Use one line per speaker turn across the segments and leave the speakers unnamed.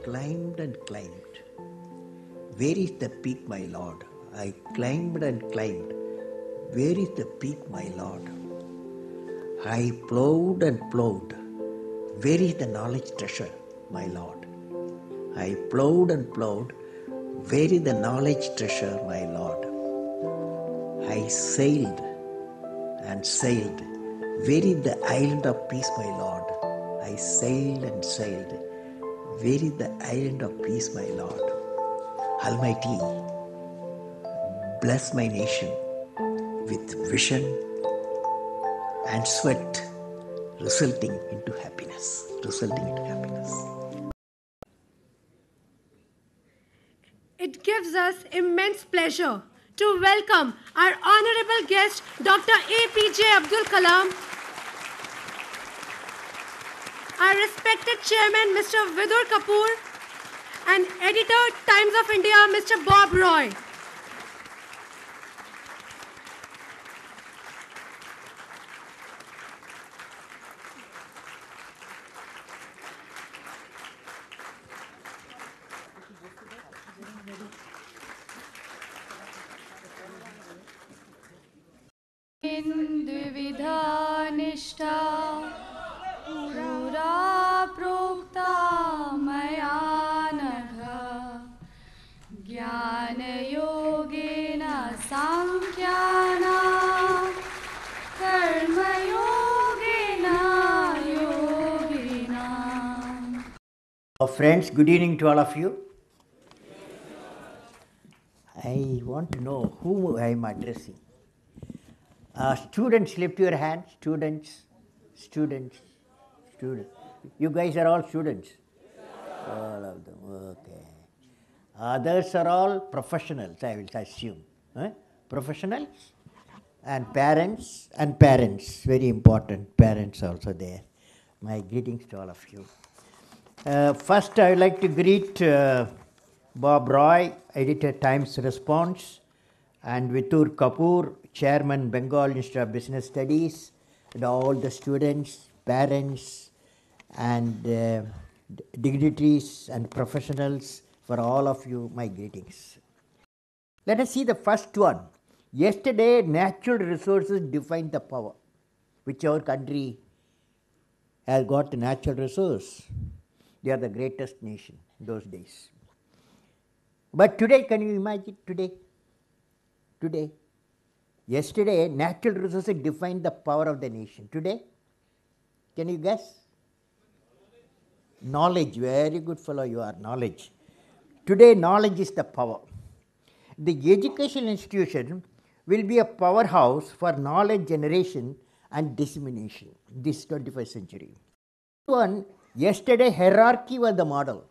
climbed and climbed. Where is the peak, my Lord? I climbed and climbed. Where is the peak, my Lord? I plowed and plowed. Where is the knowledge treasure, my Lord? I plowed and plowed. Where is the knowledge treasure, my Lord? I sailed and sailed. Where is the island of peace, my Lord? I sailed and sailed. Where is the island of peace, my Lord? Almighty, bless my nation with vision and sweat, resulting into happiness.
It gives us immense pleasure to welcome our honorable guest, Dr. APJ Abdul Kalam, our respected chairman, Mr. Vidur Kapoor, and editor, Times of India, Mr. Bob Roy.
द्विविधा निष्ठा पुरा प्रोक्ता मया नघ ज्ञानयोगेन सांख्यानां कर्मयोगेन योगिनाम्.
Friends, good evening to all of you. I want to know whom I am addressing. Students, lift your hands. Students. You guys are all students? All of them, okay. Others are all professionals, I will assume. Professionals and parents, very important, parents also there. My greetings to all of you. First, I would like to greet Bob Roy, editor Times Response, and Vidur Kapoor, chairman Bengal Institute of Business Studies, and all the students, parents, and dignitaries and professionals. For all of you, my greetings. Let us see the first one. Yesterday, natural resources defined the power. Whichever country has got the natural resource, they are the greatest nation in those days. But today, can you imagine today? Yesterday, natural resources defined the power of the nation. Today, can you guess? Knowledge, very good fellow you are, knowledge. Today, knowledge is the power. The educational institution will be a powerhouse for knowledge generation and dissemination this 21st century. Yesterday, hierarchy was the model.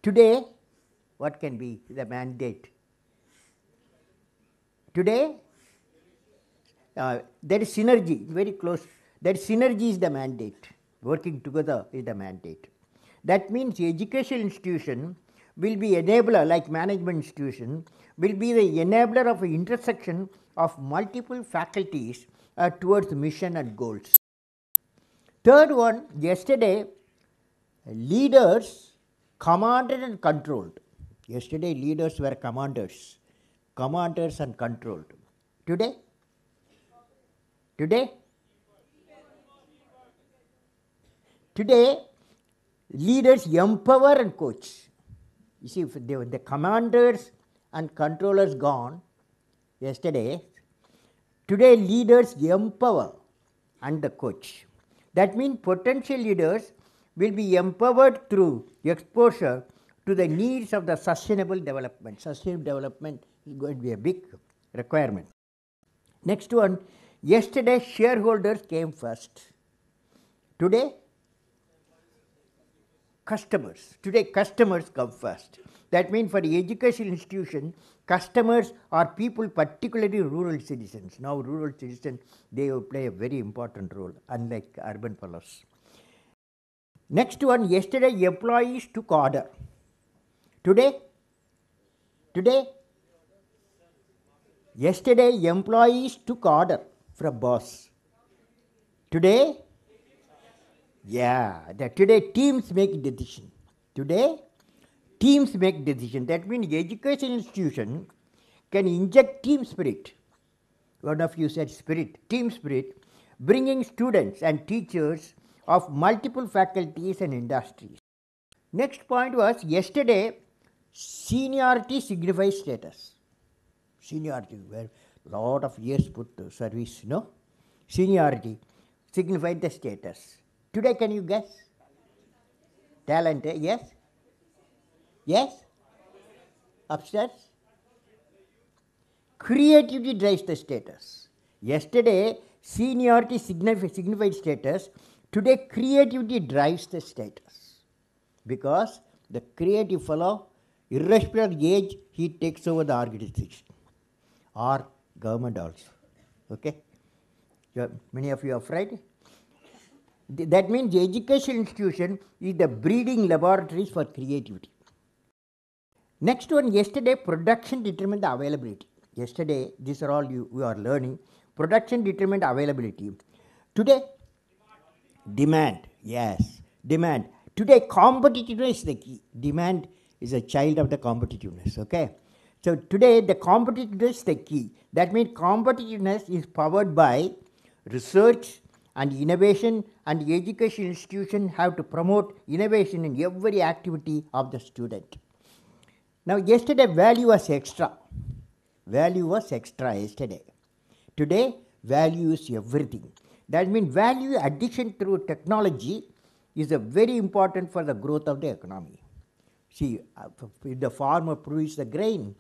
Today, what can be the mandate? Today, there is synergy, very close. That synergy is the mandate. Working together is the mandate. That means educational institution will be enabler, like management institution, will be the enabler of an intersection of multiple faculties towards mission and goals. Third one, yesterday, leaders commanded and controlled. Yesterday, leaders were commanders and controlled. Today, leaders empower and coach. You see, if the commanders and controllers gone yesterday, today leaders empower and the coach. That means potential leaders will be empowered through exposure to the needs of the sustainable development. Sustainable development is going to be a big requirement. Next one, yesterday shareholders came first. Today, customers. Today, customers come first. That means for the education institution, customers are people, particularly rural citizens. Now, rural citizens, they will play a very important role, unlike urban fellows. Next one, yesterday employees took order. Today, yesterday employees took order from boss. Today, Yeah, today teams make decision. Today, teams make decision. That means education institution can inject team spirit. One of you said spirit, team spirit, bringing students and teachers of multiple faculties and industries. Next point was yesterday, seniority signifies status. Seniority, where lot of years put to service, no? Seniority signified the status. Today, can you guess? Talent, yes? Yes? Upstairs? Creativity drives the status. Yesterday, seniority signified status. Today, creativity drives the status. Because the creative fellow, irrespective of age, he takes over the organization or government also. Okay? Many of you are afraid? That means the education institution is the breeding laboratories for creativity. Next one, yesterday, production determined the availability. Yesterday, these are all you are learning. Production determined availability. Today, demand. Yes, demand. Today, competitiveness is the key. Demand is a child of the competitiveness. Okay. So today, the competitiveness is the key. That means competitiveness is powered by research and innovation, and the education institution have to promote innovation in every activity of the student. Now, yesterday, value was extra. Value was extra yesterday. Today, value is everything. That means value addition through technology is a very important for the growth of the economy. See, if the farmer produces the grain,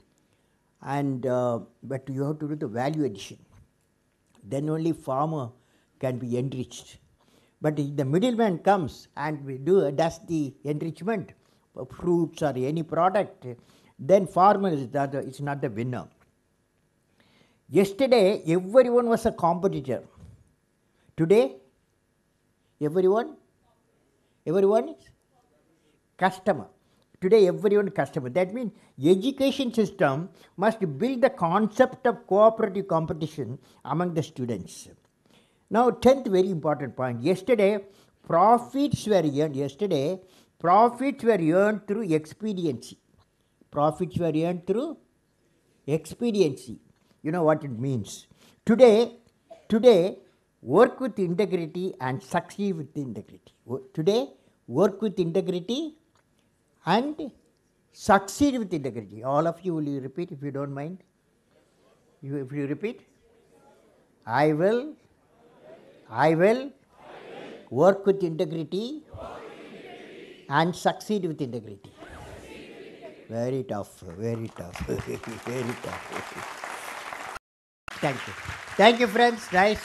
and but you have to do the value addition. Then only farmer can be enriched. But if the middleman comes and does the enrichment of fruits or any product, then farmer is not the winner. Yesterday, everyone was a competitor. Today, everyone is customer. Today, everyone is customer. That means education system must build the concept of cooperative competition among the students. Now, 10th very important point. Yesterday, profits were earned through expediency. Profits were earned through expediency. You know what it means. Today, work with integrity and succeed with integrity. Today, work with integrity and succeed with integrity. All of you, will you repeat if you don't mind? If you repeat, I will work with integrity and succeed with integrity. Very tough, very tough, very tough. Thank you. Thank you, friends. Nice.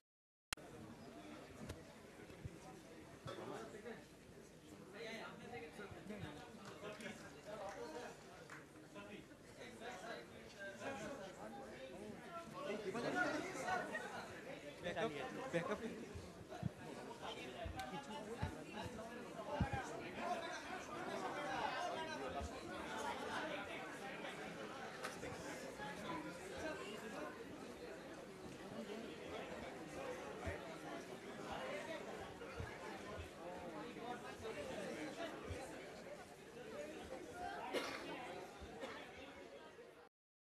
Backup.